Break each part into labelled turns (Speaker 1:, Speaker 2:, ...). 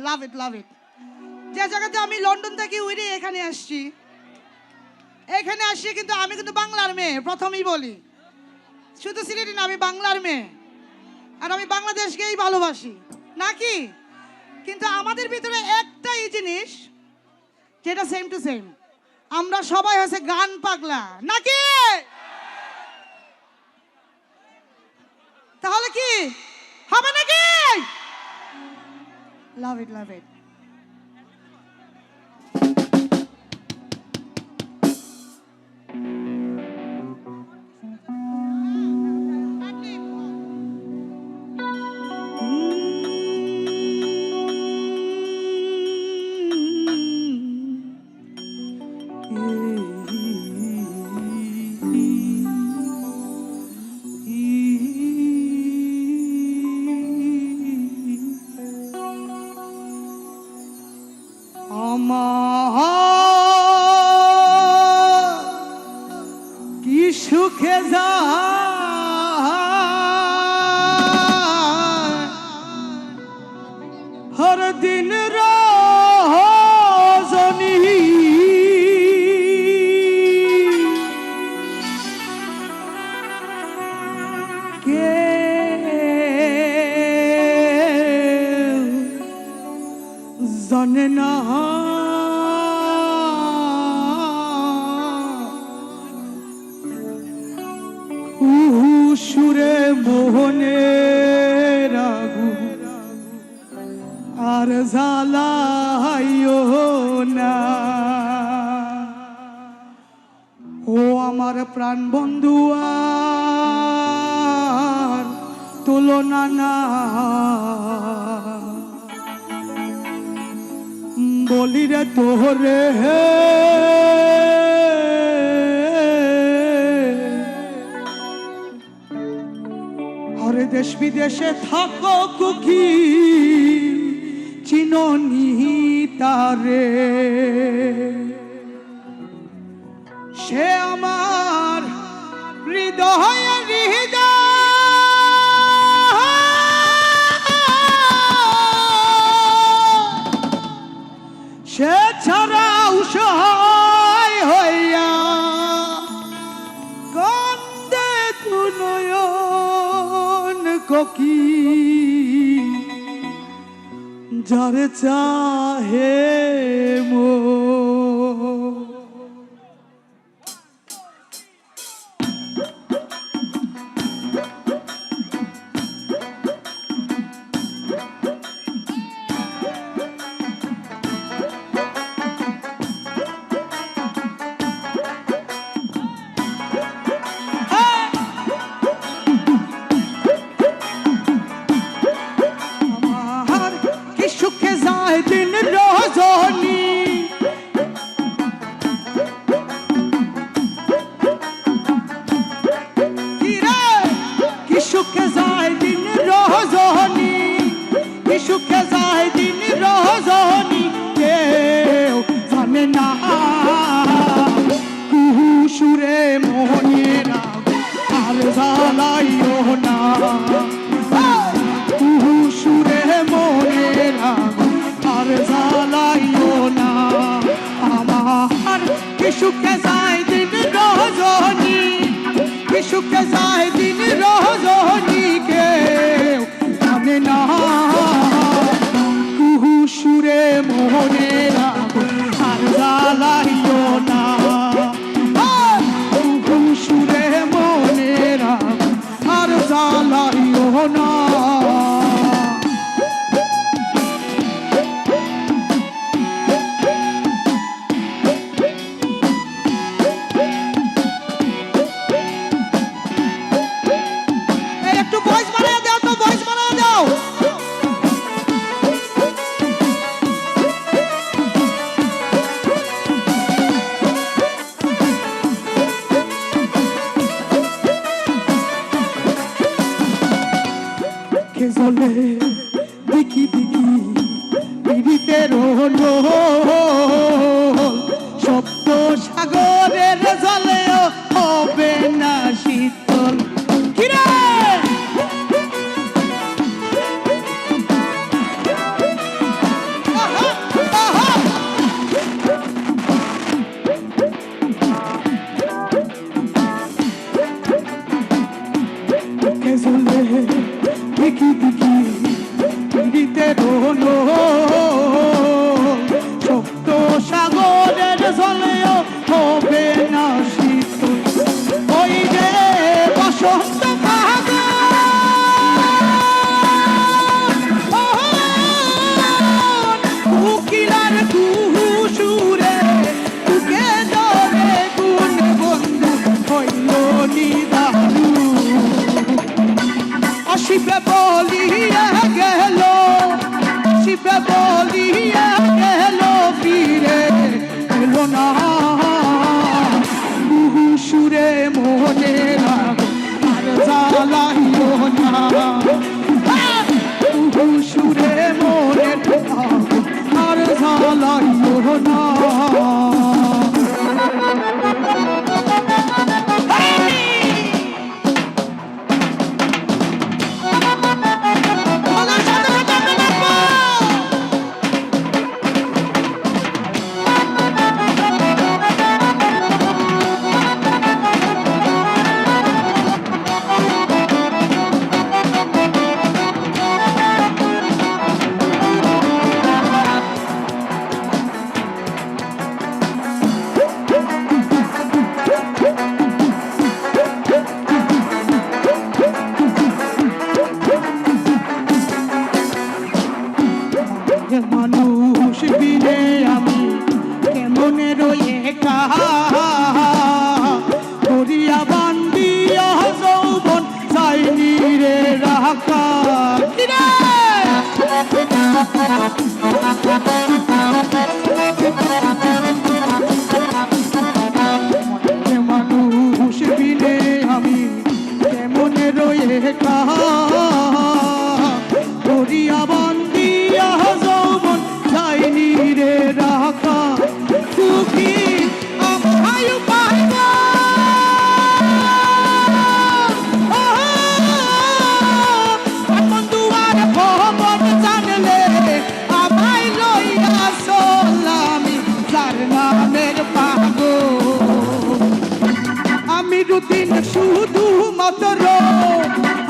Speaker 1: লাভ ইট লাভ ইট। যে জায়গাতে আমি লন্ডন থেকে উড়ে এখানে আসছি, কিন্তু আমি কিন্তু বাংলার মেয়ে, প্রথমেই বলি। শুধু সিলেটি না, আমি বাংলার মেয়ে, আর আমি বাংলাদেশকেই ভালোবাসি নাকি। কিন্তু আমাদের ভিতরে একটাই জিনিস যেটা সেম টু সেম, আমরা সবাই হচ্ছে গান পাগলা নাকি। তাহলে কি হবে নাকি? লাভ ইট লাভ ইট। কি সুখে যায় হর দিন রজনী, কে জানে না সুরে মোহনে রাগু আর জ্বালাইও না। ও আমার প্রাণ বন্ধু আর তুলনা না, বলি রে তোরে হরে দেশ বিদেশে থাকো কুকি চিননি তারে, সে আমার হৃদয় সে ছাড়া সহায় হইয়া কান্দে তুনয়ন কোকি, যারে চাহে মো। দিন রজনী কি সুখে যায় দিন রজনী, কি সুখে যায় দিন রজনী, কেউ জানে না কুহু সুরে মোহনেরা আর জ্বালাইও না, কুহু সুরে মোহনেরা আর জ্বালাইও না। আমার কি সুখে যায় দিন রজনী, কি সুখে যায় দিন রজনী, কেউ জানে না কুহু সুরে মোহনেরা আর জ্বালাইও না, কুহু সুরে মোহনেরা আর জ্বালাইও না। দেখি দেখি পীড়িতের হলো শব্দ সাগরের জলেও হবে না শীতল। কিরে দেখি দেখি পীড়িতের সপ্ত সাগরের জলেও হবে না শীতল ওই যে বসন্ত উকিলার কুহু সুরে তুকে ধরে গুণ বন্ধু হইল নিদারু শিবে বলিয়া গেল শিবে বলিয়া গেল ফিরে এলো না কুহু সুরে মনে আর জ্বালাইও না কুহু সুরে মনে আর জ্বালাইও না মানুষ বিনে আমি কেমনে রয়ে করিয়া বান্দিয়া যৌবন চাইনি রে রাখা মানুষ বিনে আমি কেমনে রয়ে করিয়া বান্দিয়া যৌবন চাইনি রে রাখা সুখী আমায় পাইব বন্ধুয়ার খবর জানলে আমায় লইয়া চলামি যার নামের পাগল আমি রুদিন শুধু মাত্র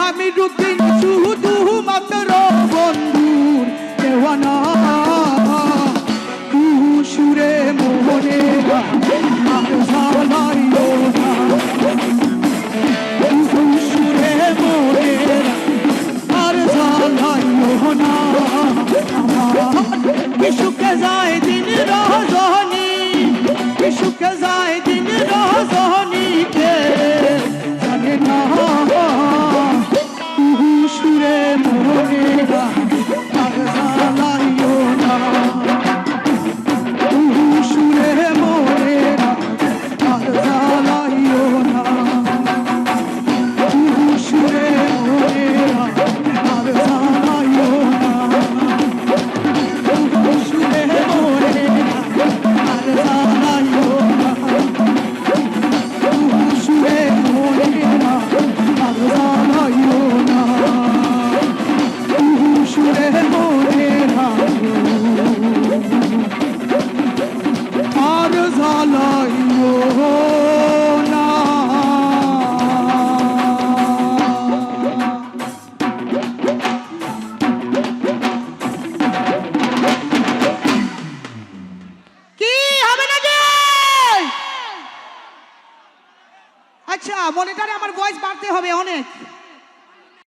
Speaker 1: আমি রুদিন শুধু মাত্র বন্ধুর দেওয়ানা সুরে মোহনে আর জ্বালাইও না সুরে মোহনে আর জ্বালাইও না সুখে যায় দিন রজনী সুখে যায় দিন রজনী কে জানে না সুরে মোহনে আর জ্বালাইও না সুরে মোরে আর জ্বালাইও না সুরে মোরে আর জ্বালাইও না সুরে মোরে আর জ্বালাইও না সুরে মোরে আর জ্বালাইও না সুরে মোরে আর জ্বালাইও না কি হবে নাকি আচ্ছা মনিটরে আমার ভয়েস বাড়তে হবে অনেক